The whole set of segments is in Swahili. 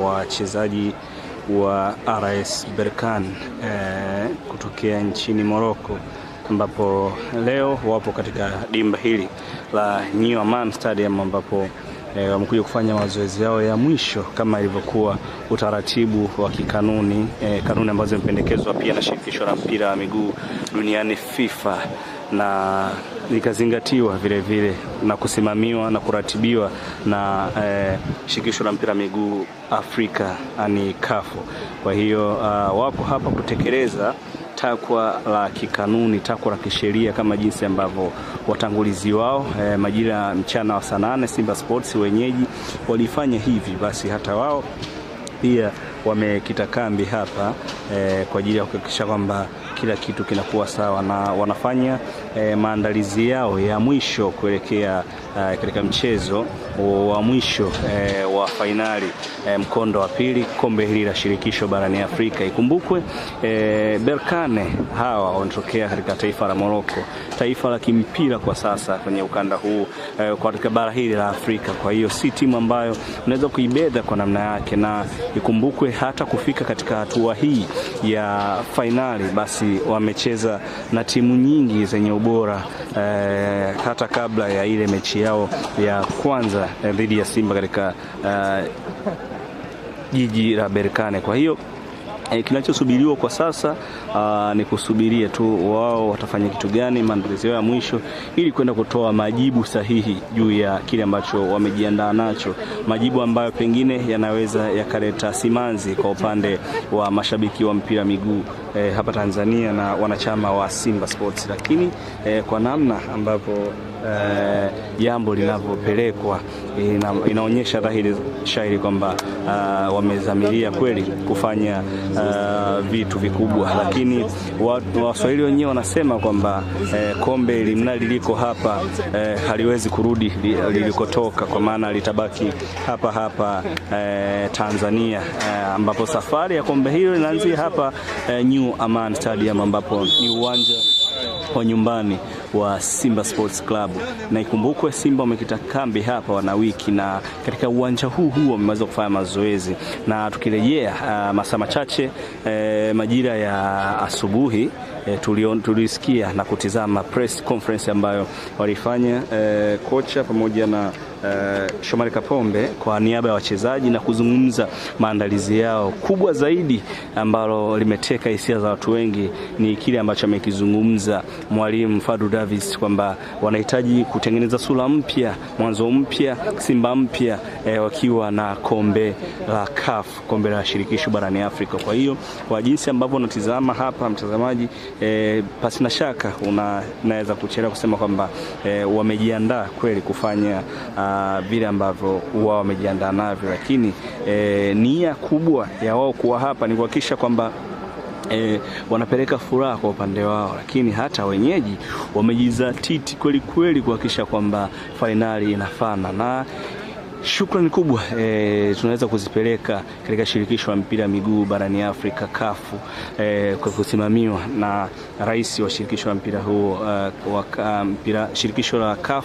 wachezaji wa RS Berkane kutokea nchini Morocco, ambapo leo wapo katika dimba hili la New Aman Stadium, ambapo wamekuja kufanya mazoezi yao ya mwisho kama ilivyokuwa utaratibu wa kikanuni, kanuni ambazo zimependekezwa pia na shirikisho la mpira wa miguu duniani FIFA, na likazingatiwa vile vile na kusimamiwa na kuratibiwa na shirikisho la mpira wa miguu Afrika, ani CAF. Kwa hiyo wako hapa kutekeleza takwa la kikanuni, takwa la kisheria, kama jinsi ambavyo watangulizi wao majira mchana wa saa 8 Simba Sports wenyeji walifanya hivi. Basi hata wao pia wamekita kambi hapa kwa ajili ya kuhakikisha kwamba kila kitu kinakuwa sawa, na wanafanya maandalizi yao ya mwisho kuelekea katika mchezo wa mwisho wa fainali mkondo wa pili kombe hili la shirikisho barani Afrika. Ikumbukwe Berkane hawa wanatokea katika taifa la Morocco, taifa la kimpira kwa sasa kwenye ukanda huu katika bara hili la Afrika. Kwa hiyo si timu ambayo unaweza kuibeza kwa namna yake, na ikumbukwe hata kufika katika hatua hii ya fainali, basi wamecheza na timu nyingi zenye ubora hata kabla ya ile mechi yao ya kwanza dhidi ya Simba katika jiji la Berkane. Kwa hiyo kinachosubiriwa kwa sasa ni kusubiria tu wao watafanya kitu gani, maandalizi ya mwisho, ili kwenda kutoa majibu sahihi juu ya kile ambacho wamejiandaa nacho, majibu ambayo pengine yanaweza yakaleta simanzi kwa upande wa mashabiki wa mpira miguu hapa Tanzania na wanachama wa Simba Sports. Lakini kwa namna ambapo jambo linavyopelekwa inaonyesha dhahiri shairi kwamba wamezamiria kweli kufanya vitu vikubwa. Lakini Waswahili wenyewe wanasema kwamba kombe limnali liko hapa haliwezi kurudi lilikotoka, kwa maana litabaki hapa hapa Tanzania, ambapo safari ya kombe hilo inaanzia hapa New Aman Stadium, ambapo ni uwanja wa nyumbani wa Simba Sports Club. Na ikumbukwe Simba wamekita kambi hapa wana wiki, na katika uwanja huu wameweza kufanya mazoezi. Na tukirejea masaa machache majira ya asubuhi tulisikia na kutizama press conference ambayo walifanya kocha pamoja na Shomari Kapombe kwa niaba ya wachezaji, na kuzungumza maandalizi yao. Kubwa zaidi ambalo limeteka hisia za watu wengi ni kile ambacho amekizungumza mwalimu Fadlu Davis, kwamba wanahitaji kutengeneza sura mpya, mwanzo mpya, Simba mpya, wakiwa na kombe la CAF, kombe la shirikisho barani Afrika. Kwa hiyo kwa jinsi ambavyo unatizama hapa mtazamaji, pasina shaka unaweza kuchelewa kusema kwamba wamejiandaa kweli kufanya vile ambavyo wao wamejiandaa navyo. Lakini nia kubwa ya wao kuwa hapa ni kuhakikisha kwamba wanapeleka furaha kwa upande wao, lakini hata wenyeji wamejizatiti kweli kweli kuhakikisha kwamba fainali inafana. Na shukrani kubwa tunaweza kuzipeleka katika shirikisho la mpira miguu barani Afrika CAF, kwa kusimamiwa na rais wa shirikisho la mpira huo shirikisho la CAF.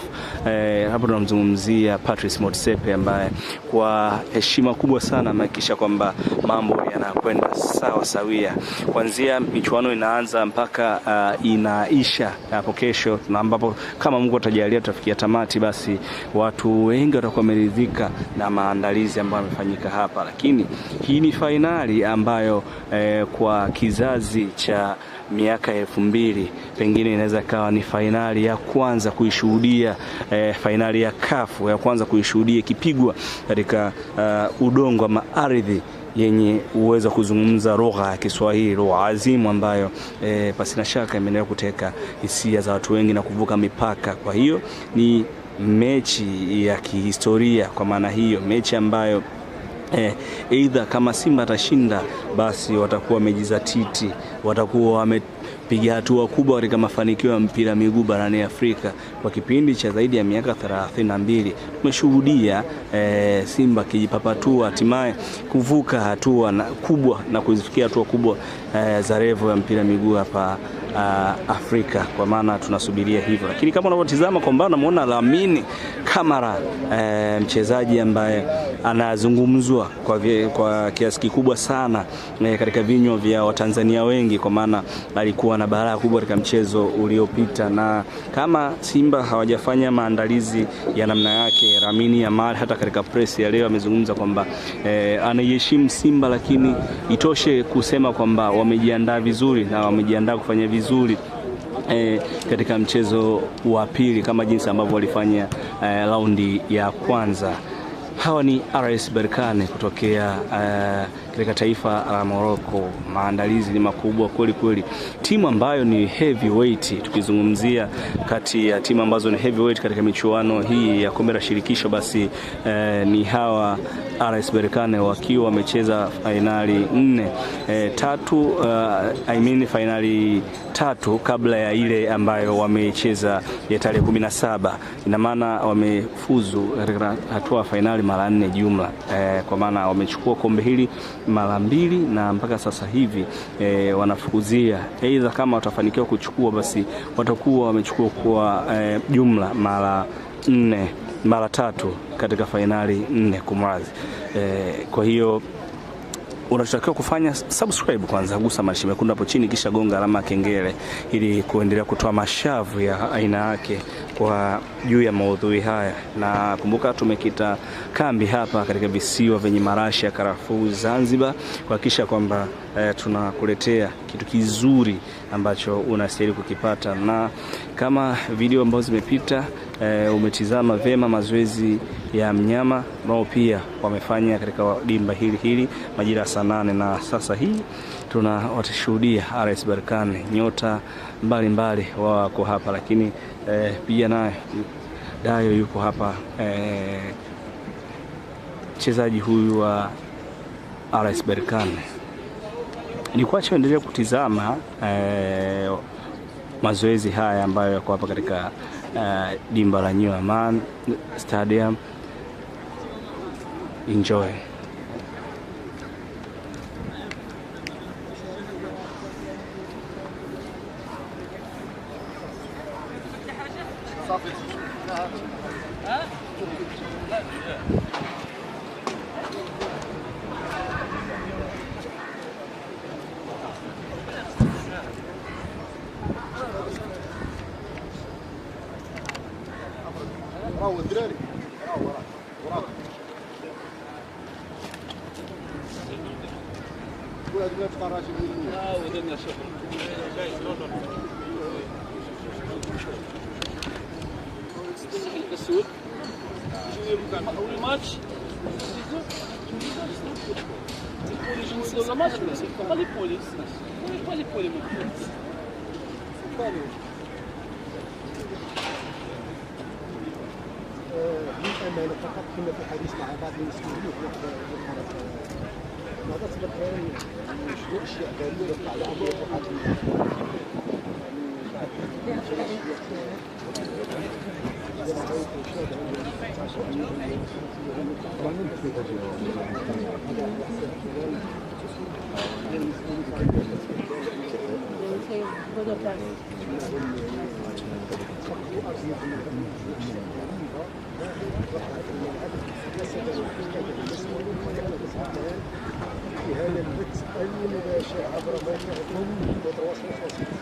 Hapo tunamzungumzia Patrice Motsepe, ambaye kwa heshima kubwa sana amehakikisha kwamba mambo yanakwenda sawa sawia, kuanzia michuano inaanza mpaka inaisha hapo kesho, na ambapo kama Mungu atajalia tutafikia tamati, basi watu wengi watakuwa wameridhika na maandalizi ambayo yamefanyika hapa. Lakini hii ni fainali ambayo kwa kizazi cha miaka 2000 pengine inaweza kawa ni fainali ya kwanza kuishuhudia, fainali ya CAF ya kwanza kuishuhudia ikipigwa katika udongo wa ardhi yenye uwezo kuzungumza lugha ya Kiswahili, lugha azimu ambayo pasina shaka imeendelea kuteka hisia za watu wengi na kuvuka mipaka. Kwa hiyo ni mechi ya kihistoria, kwa maana hiyo mechi ambayo either kama Simba atashinda, basi watakuwa wamejizatiti, watakuwa wamepiga hatua kubwa katika mafanikio ya mpira miguu barani Afrika. Kwa kipindi cha zaidi ya miaka 32 tumeshuhudia Simba kijipapatua hatimaye kuvuka hatua kubwa na kuzifikia hatua kubwa za level ya mpira miguu hapa Afrika, kwa maana tunasubiria hivyo. Lakini kama unavyotizama kwa mbali unamuona Lamine Camara, mchezaji ambaye anazungumzwa kwa kiasi kikubwa sana katika vinywa vya Watanzania wengi, kwa maana alikuwa na balaa kubwa katika mchezo uliopita, na kama Simba hawajafanya maandalizi ya namna yake, Lamine Yamal hata katika press ya leo amezungumza kwamba anaiheshimu Simba, lakini itoshe kusema kwamba wamejiandaa vizuri na wamejiandaa kufanya vizuri katika mchezo wa pili kama jinsi ambavyo walifanya raundi ya kwanza. Hawa ni RS Berkane kutokea katika taifa la Morocco. Maandalizi ni makubwa kweli kweli. Timu ambayo ni heavyweight, tukizungumzia kati ya timu ambazo ni heavyweight katika michuano hii ya kombe la shirikisho, basi ni hawa RS Berkane wakiwa wamecheza finali 4 finali 3 kabla ya ile ambayo wamecheza ya tarehe 17. Ina maana wamefuzu katika hatua finali mara 4 jumla, kwa maana wamechukua kombe hili mara 2 na mpaka sasa hivi wanafukuzia aidha kama watafanikiwa kuchukua, basi watakuwa wamechukua kwa jumla mara 3 katika finali 4 kumrazi. Kwa hiyo unachotakiwa kufanya, subscribe kwanza, gusa maandishi mekundu hapo chini, kisha gonga alama ya kengele ili kuendelea kutoa mashavu ya aina yake kwa juu ya maudhui haya. Na kumbuka tumekita kambi hapa katika visiwa vyenye marashi ya karafuu Zanzibar, kuhakikisha kwamba tunakuletea kitu kizuri ambacho unastahili kukipata. Na kama video ambazo zimepita umetizama vema mazoezi ya mnyama ambao pia wamefanya katika dimba hili majira ya saa 8, na sasa hii tunawatashuhudia RS Berkane, nyota mbalimbali wako hapa, lakini pia naye Dayo yuko hapa, mchezaji huyu wa RS Berkane. Ni kuacha endelea kutizama mazoezi haya ambayo yako hapa katika dimba la New Aman Stadium. Enjoy. راهو الدراري وراك ولا تبقى راشد ودنا شغل السود اول ماتش ولا ماتش خلي بوليس خلي بوليس أنا فقط كنا في حديث مع بعض المسؤولين في الحرس. هذا سبب شنو أشياء غريبة على أمور في هذا البث المباشر عبر موقعكم وتواصل